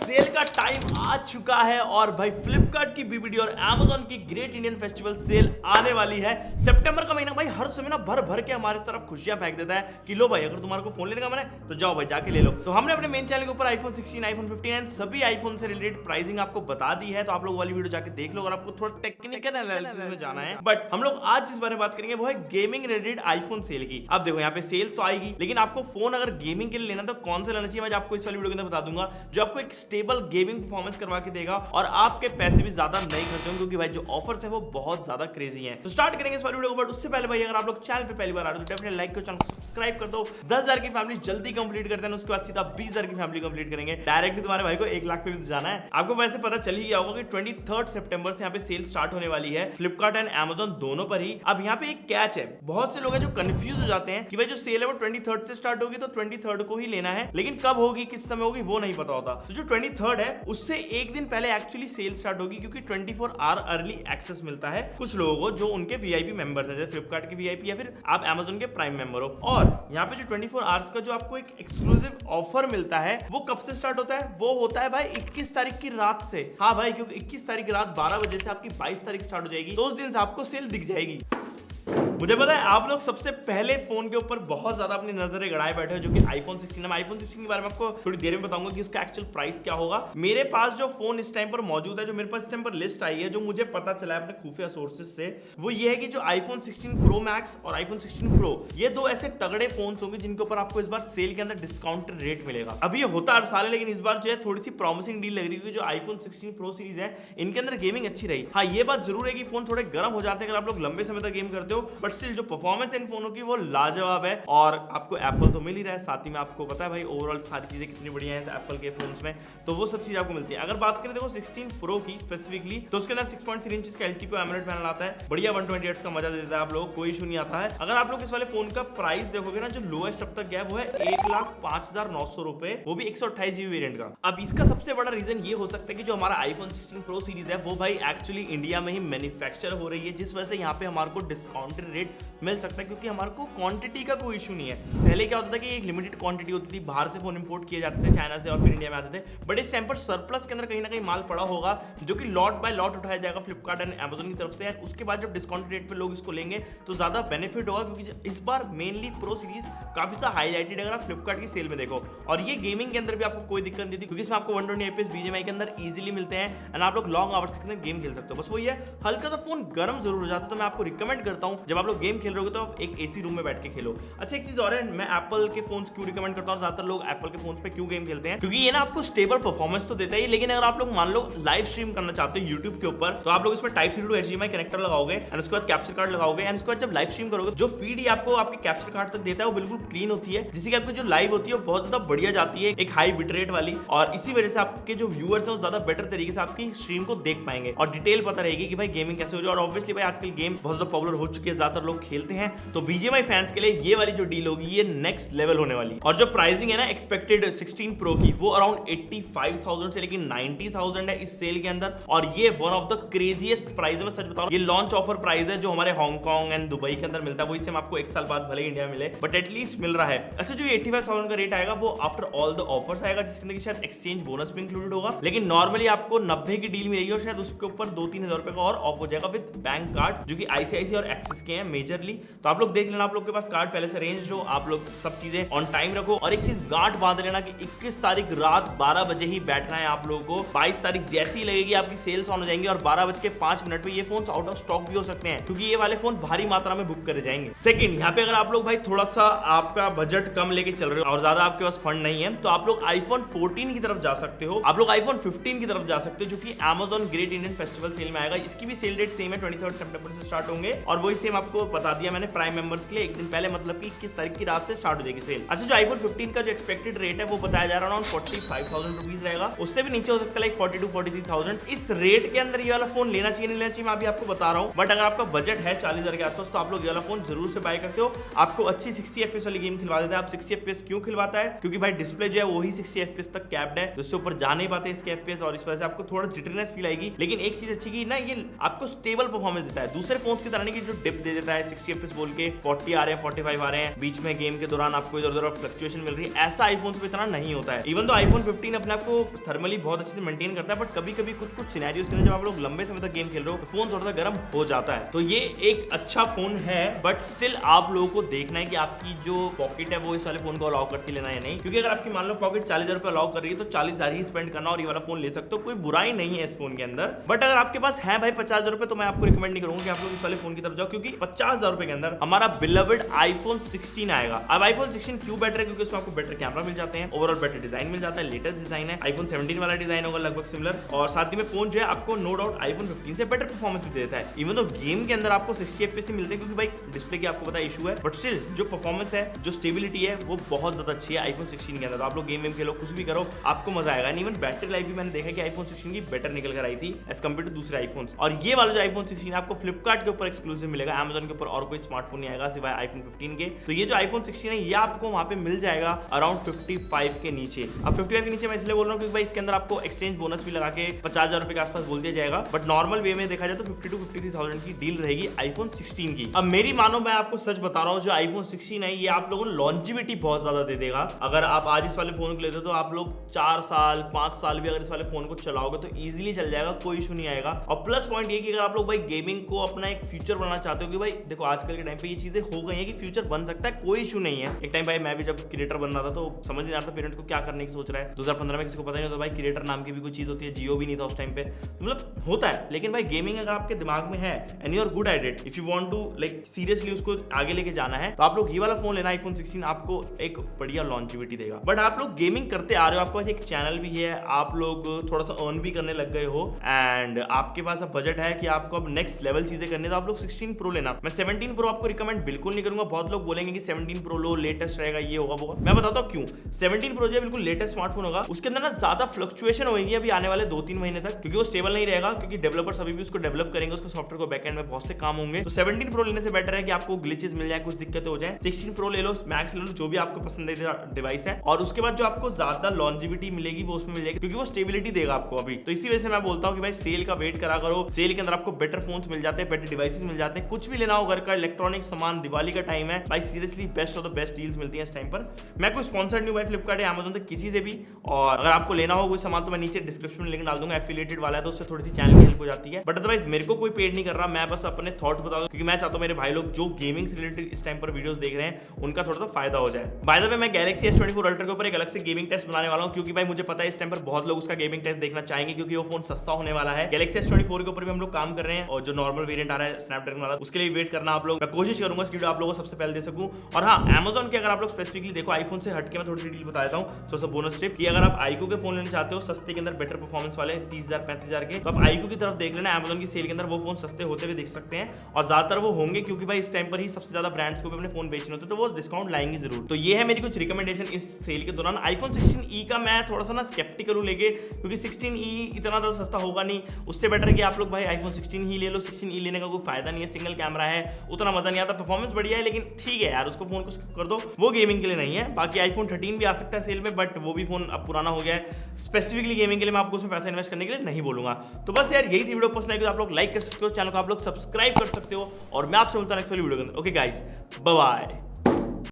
Cell का time आ चुका है और भाई फ्लिपकार्ट की बीबीडी और Amazon की ग्रेट इंडियन फेस्टिवल सेल आने वाली है। सितंबर का महीना भाई हर समय ना भर भर के हमारे तरफ खुशियां फेंक देता है कि लो भाई अगर तुम्हारे को फोन लेने का मन है तो जाओ भाई जाके ले लो। तो हमने अपने मेन चैनल के ऊपर आईफोन 16, आईफोन 15 एंड सभी आईफोन से रिलेटेड प्राइसिंग आपको बता दी है, तो आप लोग वाली वीडियो जाके देख लो अगर आपको थोड़ा टेक्निकल एनालिसिस में जाना है। बट हम लोग आज जिस बारे में बात करेंगे वो है गेमिंग रिलेटेड आईफोन सेल की। अब देखो यहाँ पे सेल तो आएगी, लेकिन आपको फोन अगर गेमिंग के लिए लेना तो कौन सा लेना चाहिए मैं आपको इस वाली वीडियो के अंदर बता दूंगा, जो आपको एक स्टेबल गेमिंग परफॉर्मेंस करवा के देगा और आपके पैसे भी ज्यादा नहीं खर्च होंगे, क्योंकि भाई जो ऑफर्स है वो बहुत ज्यादा क्रेजी हैं। तो स्टार्ट करेंगे इस वाली वीडियो को। बट उससे पहले भाई अगर आप लोग चैनल पे पहली बार आ रहे हो तो डेफिनेटली लाइक करो, चैनल को सब्सक्राइब कर दो। 10,000 की फैमिली जल्दी कंप्लीट करते हैं, उसके बाद सीधा 20,000 की फैमिली कंप्लीट करेंगे। डायरेक्टली तुम्हारे भाई को 1 लाख पे भी जाना है। आपको वैसे पता चल ही गया होगा कि 23 सितंबर से यहाँ पे सेल स्टार्ट होने वाली है फ्लिपकार्ट एंड Amazon दोनों पर ही। अब यहाँ पे एक कैच है, बहुत से लोग हैं जो कंफ्यूज हो जाते हैं कि भाई जो सेल है वो 23 से स्टार्ट होगी तो 23 को ही लेना है, लेकिन कब होगी किस समय होगी वो नहीं पता होता। तो जो 23 है उससे एक दिन पहले एक्चुअली सेल स्टार्ट होगी, क्योंकि 24 आवर अर्ली एक्सेस मिलता है कुछ लोगों को जो उनके वीआईपी मेंबर्स हैं, जैसे फ्लिपकार्ट के वीआईपी या फिर आप Amazon के प्राइम मेंबर हो। और यहाँ पे जो 24 आवर्स का जो आपको एक एक्सक्लूसिव ऑफर मिलता है वो कब से स्टार्ट होता है? वो होता है भाई 21 तारीख की रात से। हाँ भाई, क्योंकि 21 तारीख की रात 12 बजे से आपकी 22 तारीख स्टार्ट हो जाएगी, तो उस दिन से आपको सेल दिख जाएगी। मुझे पता है आप लोग सबसे पहले फोन के ऊपर बहुत ज्यादा अपनी नजरें गड़ाए बैठे हो, जो कि आईफोन 16 है। आईफोन 16 के बारे में आपको थोड़ी देर में बताऊंगा कि उसका एक्चुअल प्राइस क्या होगा। मेरे पास जो फोन इस टाइम पर मौजूद है, जो मेरे पास इस टाइम पर लिस्ट आई है, जो मुझे पता चला है अपने खुफिया सोर्सेज से, वो ये है कि जो आईफोन 16 प्रो मैक्स और आईफोन 16 प्रो ये दो ऐसे तगड़े फोन होंगे जिनके ऊपर आपको इस बार सेल के अंदर डिस्काउंटेड रेट मिलेगा। अभी ये होता हर साल है, लेकिन इस बार जो है थोड़ी सी प्रॉमिसिंग डील लग रही है, जो आईफोन 16 प्रो सीरीज है इनके अंदर गेमिंग अच्छी रही। हाँ, ये बात जरूर है कि फोन थोड़े गर्म हो जाते हैं अगर आप लोग लंबे समय तक गेम करते हो, बट स्टिल जो परफॉर्मेंस इन फोनों की वो लाजवाब है। और आपको एप्पल तो मिल ही रहा है, साथ ही में आपको पता है भाई ओवरऑल सारी चीजें कितनी बढ़िया हैं एप्पल के फोन्स में, तो वो सब चीज आपको मिलती है। अगर बात करें देखो 16 प्रो की स्पेसिफिकली, तो उसके अंदर 6.3 इंच का LTPO AMOLED पैनल आता है, बढ़िया 120 हर्ट्ज का मजा देता है आप लोगों को, कोई इशू नहीं आता है। अगर आप लोग इस वाले फोन का प्राइस देखोगे ना, जो लोएस्ट अब तक गया वो है 1,05,900 रुपए, वो भी 128 GB वेरिएंट का। अब इसका सबसे बड़ा रीजन ये हो सकता है कि जो हमारा आईफोन 16 प्रो सीरीज है वो भाई एक्चुअली इंडिया में ही मैन्युफैक्चर हो रही है, जिस वजह से यहाँ पे हमारे को डिस्काउंटेड रेट मिल सकता है, क्योंकि हमारे को क्वांटिटी का कोई इशू नहीं है। पहले क्या होता था कि एक लिमिटेड क्वांटिटी होती थी, बाहर से फोन इंपोर्ट किए जाते थे चाइना से और फिर इंडिया में आते थे, बट इस टाइम पर सरप्लस के अंदर कहीं ना कहीं माल पड़ा होगा, जो कि लॉट बाय लॉट उठाया जाएगा फ्लिपकार्ट एंड Amazon की तरफ से। उसके बाद जब डिस्काउंटेड रेट पे लोग इसको लेंगे तो ज्यादा बेनिफिट होगा, क्योंकि इस बार मेनली प्रो सीरीज काफी सा हाईलाइटेड अगर आप फ्लिपकार्ट की सेल में देखो। और ये गेमिंग के अंदर भी आपको कोई दिक्कत नहीं थी, क्योंकि इसमें आपको 120 FPS BGMI के अंदर इजीली मिलते हैं एंड आप लोग लॉन्ग आवर्स के अंदर गेम खेल सकते हो। बस वही है, हल्का सा फोन गर्म जरूर हो जाता है, तो मैं आपको रिकमेंड करता हूं जब आप लोग गेम खेल रहे हो तो आप एक एसी रूम में बैठ के खेलो। अच्छा, एक चीज और है, मैं एप्पल के फोन्स क्यों रिकमेंड करता हूं, ज्यादातर लोग एप्पल के फोन्स पे क्यों गेम खेलते हैं, क्योंकि ये ना आपको स्टेबल परफॉर्मेंस तो देता है, लेकिन अगर आप लोग मान लो लाइव स्ट्रीम करना चाहते हो यूट्यूब के ऊपर, तो आप लोग इसमें Type-C to HDMI कनेक्टर लगाओगे एंड उसके बाद कैप्चर कार्ड लगाओगे एंड उसके बाद जब लाइव स्ट्रीम करोगे जो फीड आपको आपके कैप्चर कार्ड तक देता है वो बिल्कुल क्लीन होती है, जिससे कि आपकी जो लाइव होती है वो बहुत ज्यादा बढ़िया जाती है, एक हाई बिटरेट वाली, और इसी वजह से आपके जो व्यूअर्स हैं वो ज्यादा बेटर तरीके से आपकी स्ट्रीम को देख पाएंगे और डिटेल पता रहेगी कि भाई गेमिंग कैसे हो रही है। और ऑब्वियसली भाई आजकल गेम बहुत ज्यादा पॉपुलर हो चुकी है, ज्यादातर लोग खेलते हैं, तो BGMI फैंस के लिए ये वाली जो डील होगी ये नेक्स्ट लेवल होने वाली है। और जो प्राइसिंग है ना एक्सपेक्टेड 16 प्रो की, वो अराउंड 85,000 से लेकिन 90,000 है इस सेल के अंदर, और ये one of the craziest price है। मैं सच बता रहा हूं, ये लॉन्च ऑफर प्राइस है जो हमारे हांगकांग एंड दुबई के अंदर मिलता है, वही सेम आपको 1 साल बाद भले इंडिया में मिले बट एटलीस्ट मिल रहा है। अच्छा, जो 85,000 का रेट आएगा वो आफ्टर ऑल द ऑफर्स आएगा, जिसके अंदर शायद एक्सचेंज बोनस भी इंक्लूडेड होगा, लेकिन नॉर्मली आपको 90 की डील मिलेगी और शायद उसके ऊपर 2-3 हजार रुपए का और ऑफ हो जाएगा विद बैंक कार्ड, जो कि ICICI और एक्सिस के हैं मेजरली। तो आप लोग देख लेना, आप लोग के पास कार्ड पहले से अरेंज हो, आप लोग सब चीजें ऑन टाइम रखो। और एक चीज गांठ बांध लेना कि 21 तारीख रात 12 बजे ही बैठना है आप लोगों को। 22 तारीख जैसी लगेगी आपकी सेल्स ऑन हो जाएंगे और 12:05 पे ये फोन आउट ऑफ स्टॉक भी हो सकते हैं, क्योंकि ये वाले फोन भारी मात्रा में बुक करे जाएंगे। सेकंड, यहाँ पे अगर आप लोग भाई थोड़ा सा आपका बजट कम लेके चल रहे हो और ज्यादा आपके पास फंड नहीं है, तो आप लोग आईफोन 14 की तरफ जा सकते हो, आप लोग आईफोन 15 की तरफ जा सकते हो, जो कि Amazon great Indian festival sale में आएगा। इसकी भी सेल डेट सेम है, 23 सितंबर से स्टार्ट होंगे, और वही सेम आपको बता दिया मैंने प्राइम मेंबर्स के लिए एक दिन पहले, मतलब कि 21 तारीख की रात से स्टार्ट हो जाएगी सेल। अच्छा, जो आईफोन 15 का जो एक्सपेक्टेड रेट है वो बताया जा रहा है 45,000 रुपीज रहेगा, उससे भी नीचे हो सकता है लाइक 42-43,000। इस रेट के अंदर ये वाला फोन लेना चाहिए नहीं लेना चाहिए मैं अभी आपको बता रहा हूँ, बट अगर आपका बजट है 40,000 के आसपास तो आप लोग ये वाला फोन जरूर से बाय करते हो। आपको अच्छी 60 FPS वाली गेम खिलवा देता है। आप 60 FPS क्यों खिलवाता है, क्योंकि भाई डिस्प्ले जो है वही 60 FPS तक कैप्ड है, उससे ऊपर जा नहीं पाते इसके FPS, और इस वजह से आपको थोड़ा जिटरनेस फील आएगी। लेकिन एक चीज अच्छी की ना, ये आपको स्टेबल परफॉर्मेंस देता है, दूसरे फोन्स की तरह नहीं कि जो डिप दे देता है 60 60 FPS बोल के 40 आ रहे हैं, 45 आ रहे हैं, बीच में गेम के दौरान आपको इधर उधर फ्लक्चुएशन मिल रही है। ऐसा आईफोन पे इतना नहीं होता है। इवन तो आईफोन 15 अपने आप को थर्मली बहुत अच्छे से मेंटेन करता है, बट कभी कभी कुछ सिनेरियोज के अंदर जब आप लोग लंबे समय तक गेम खेल रहे हो तो फोन थोड़ा सा गर्म हो जाता है। तो ये एक अच्छा फोन है, बट स्टिल आप लोगों को देखना है कि आपकी जो पॉकेट है वो इस वाले फोन को अलाउ करती लेना है नहीं, क्योंकि अगर आपकी मान लो पॉकेट 40,000 रुपए अलाउ कर रही है तो 40,000 ही स्पेंड करना और ये वाला फोन ले सकते हो, कोई बुराई नहीं है इस फोन के अंदर। बट अगर आपके पास है भाई 50,000 रुपए, तो मैं आपको रिकमेंड नहीं करूंगा कि आप लोग इस वाले फोन की तरफ जाओ, क्योंकि 50,000 रुपए के अंदर हमारा बिलवड आईफोन 16 आएगा। अब आईफोन 16 क्यों बेटर है? क्योंकि उसमें आपको बेटर कैमरा मिल जाते हैं, ओवरऑल बेटर डिजाइन मिल जाता है, लेटेस्ट डिजाइन है, आईफोन 17 वाला डिजाइन होगा लगभग सिमिलर, और साथ ही में फोन जो है आपको नो डाउट आईफोन 15 से बेटर परफॉर्मेंस भी देता है। इवन तो गेम के अंदर आपको 60 FPS मिलते हैं, क्योंकि भाई डिस्प्ले की आपको पता इशू है, बट स्टिल जो परफॉर्मेंस है, जो स्टेबिलिटी है, वो बहुत ज्यादा अच्छी है आईफोन 16 के अंदर। तो आप लोग गेम वेम खेलो, कुछ भी करो, आपको मजा आएगा। इवन बैटरी लाइफ भी मैंने देखा कि आईफोन 16 की बेटर निकल कर आई थी एज कम्पेयर टू दूसरे आईफोन्स। और ये वाला जो आईफोन 16 आपको फ्लिपकार्ट के ऊपर एक्सक्लूसिव मिलेगा, अमेजन के ऊपर और कोई स्मार्टफोन नहीं आएगा सिवाय आईफोन 15 के। तो ये जो आईफोन 16 है ये आपको वहां पे मिल जाएगा अराउंड 55 के नीचे। अब 55 के नीचे मैं इसलिए बोल रहा हूँ क्योंकि भाई इसके अंदर आपको एक्सचेंज बोनस भी लगा के 50,000 रुपए के आसपास बोल दिया जाएगा, बट नॉर्मल वे में देखा जाए तो 50 to 53,000 की डील रहेगी आईफोन 16 की। अब मेरी मानो, मैं आपको सच बता रहा हूँ, जो आईफोन 16 है ये आप लोगों को लॉन्जिविटी बहुत ज्यादा दे देगा। अगर आप आज इस वाले फोन को लेते हो तो आप लोग 4 साल 5 साल भी अगर इस वाले फोन को चलाओगे तो इजीली चल जाएगा, कोई इशू नहीं आएगा। और प्लस पॉइंट ये कि अगर आप लोग भाई गेमिंग को अपना एक फ्यूचर बनाना चाहते हो, कि भाई देखो आजकल के टाइम पे ये चीजें हो गई है कि फ्यूचर बन सकता है, कोई इशू नहीं है। एक टाइम भाई मैं भी जब क्रिएटर बन रहा था तो समझ नहीं आता था पेरेंट्स को क्या करने की सोच रहा है। 2015 में किसी को पता नहीं होता भाई क्रिएटर नाम की भी कोई चीज होती है, जियो भी नहीं था उस टाइम पे, मतलब होता है। लेकिन भाई गेमिंग अगर आपके दिमाग में है and you are good at it, if you want to like seriously उसको आगे लेके जाना है, तो आप लोग ये वाला फोन लेना आईफोन 16, आपको एक बढ़िया लॉन्जिविटी देगा। बट आप लोग गेमिंग करते आ रहे हो, आपके पास एक चैनल भी है, आप लोग थोड़ा सा अर्न भी करने लग गए हो, एंड आपके पास अब बजट है कि आपको अब नेक्स्ट लेवल चीजें करनी, तो आप लोग 16 प्रो लेना। मैं 17 प्रो आपको रिकमेंड बिल्कुल नहीं करूंगा। बहुत लोग बोलेंगे कि 17 प्रो लो, लेटेस्ट रहेगा, ये होगा वो। मैं बताता हूं क्यों। 17 प्रो जो बिल्कुल लेटेस्ट स्मार्टफोन होगा, उसके अंदर ना ज्यादा फ्लक्चुएशन होगी अभी आने वाले 2-3 महीने तक, क्योंकि वो स्टेबल नहीं रहेगा, क्योंकि डेवलपर्स अभी भी उसको डेवलप करेंगे, उसको सॉफ्टवेयर को बैकएंड में बहुत से काम होंगे। तो 17 प्रो लेने से बेटर है कि आपको ग्लिचेस मिल जाए, कुछ दिक्कतें हो जाए। 16 प्रो ले लो, मैक्स ले लो, जो भी आपको पसंदीदा डिवाइस है, और उसके बाद जो आपको ज्यादा लॉन्जिविटी मिलेगी वो उसमें मिल जाएगी, क्योंकि वो स्टेबिलिटी देगा आपको अभी। तो इसी वजह से मैं बोलता हूं कि भाई सेल का वेट करा करो। सेल के अंदर आपको बेटर फोन्स मिल जाते हैं, बेटर डिवाइसेस मिल जाते हैं। कुछ भी लेना हो घर का इलेक्ट्रॉनिक सामान, दिवाली का टाइम है भाई, seriously best of the best deals मिलती हैं इस टाइम पर। मैं कोई स्पॉन्सर्ड नहीं हूं भाई फ्लिपकार्ट या अमेजन से, किसी से भी। और अगर आपको लेना हो कोई सामान तो मैं नीचे डिस्क्रिप्शन में लिंक डाल दूंगा, एफिलिएटेड वाला है तो उससे थोड़ी सी चैनल की हेल्प हो जाती है। बट अदरवाइज मेरे को कोई पेड नहीं कर रहा, मैं बस अपने थॉट्स बता दूं, क्योंकि मैं चाहता हूं मेरे भाई लोग जो गेमिंग से रिलेटेड इस टाइम पर वीडियोस देख रहे हैं उनका थोड़ा सा फायदा हो जाए। बाय द वे मैं गैलेक्सी S24 अल्ट्रा के ऊपर एक अलग से गेमिंग टेस्ट बनाने वाला हूं, क्योंकि भाई मुझे पता है इस टाइम पर बहुत लोग उसका गेमिंग टेस्ट देखना चाहेंगे, क्योंकि वो फोन सस्ता होने वाला है। गैलेक्सी S24 के ऊपर भी हम लोग काम कर रहे हैं, और जो नॉर्मल वेरिएंट आ रहा है स्नैपड्रैगन वाला, उसके लिए वेट करना आप लोग। मैं कोशिश करूंगा इस वीडियो आप लोगों को सबसे पहले दे सकूं। और हाँ, Amazon के अगर आप लोग स्पेसिफिकली देखो, आईफोन से हटके मैं थोड़ी सी डील बता देता हूं। सो बोनस टिप कि अगर आप आईक्यू के फोन लेना चाहते हो सस्ते के अंदर, बेटर परफॉर्मेंस वाले 30,000 35,000 के, तो आप आईक्यू की तरफ देख लेना। Amazon की सेल के अंदर वो फोन सस्ते होते हुए देख सकते हैं, और ज्यादातर वो होंगे, क्योंकि भाई इस टाइम पर ही सबसे ज्यादा ब्रांड्स को भी अपने फोन बेचने होते हैं, तो वो डिस्काउंट लाएंगे जरूर। तो ये है मेरी कुछ रिकमेंडेशन इस सेल के दौरान। आईफोन 16e का मैं थोड़ा सा ना स्केप्टिकल हूं लेके, क्योंकि 16e इतना ज्यादा सस्ता होगा नहीं। उससे बेटर कि आप लोग भाई आईफोन 16 ही ले लो। 16e लेने का कोई फायदा नहीं है, सिंगल कैमरा है, उतना मजा नहीं आता, परफॉर्मेंस बढ़िया है, लेकिन ठीक है यार, उसको फोन को स्किप कर दो, वो गेमिंग के लिए नहीं है। बाकी आईफोन 13 भी आ सकता है सेल में, बट वो भी फोन अब पुराना हो गया है। स्पेसिफिकली गेमिंग के लिए मैं आपको उसमें पैसा इन्वेस्ट करने के लिए नहीं बोलूंगा। तो बस यार यही थी वीडियो, पसंद आई तो आप लोग लाइक कर सकते हो, चैनल को आप लोग सब्सक्राइब कर सकते हो, और मैं आपसे मिलता हूं नेक्स्ट वाली वीडियो के अंदर। Okay guys, bye bye.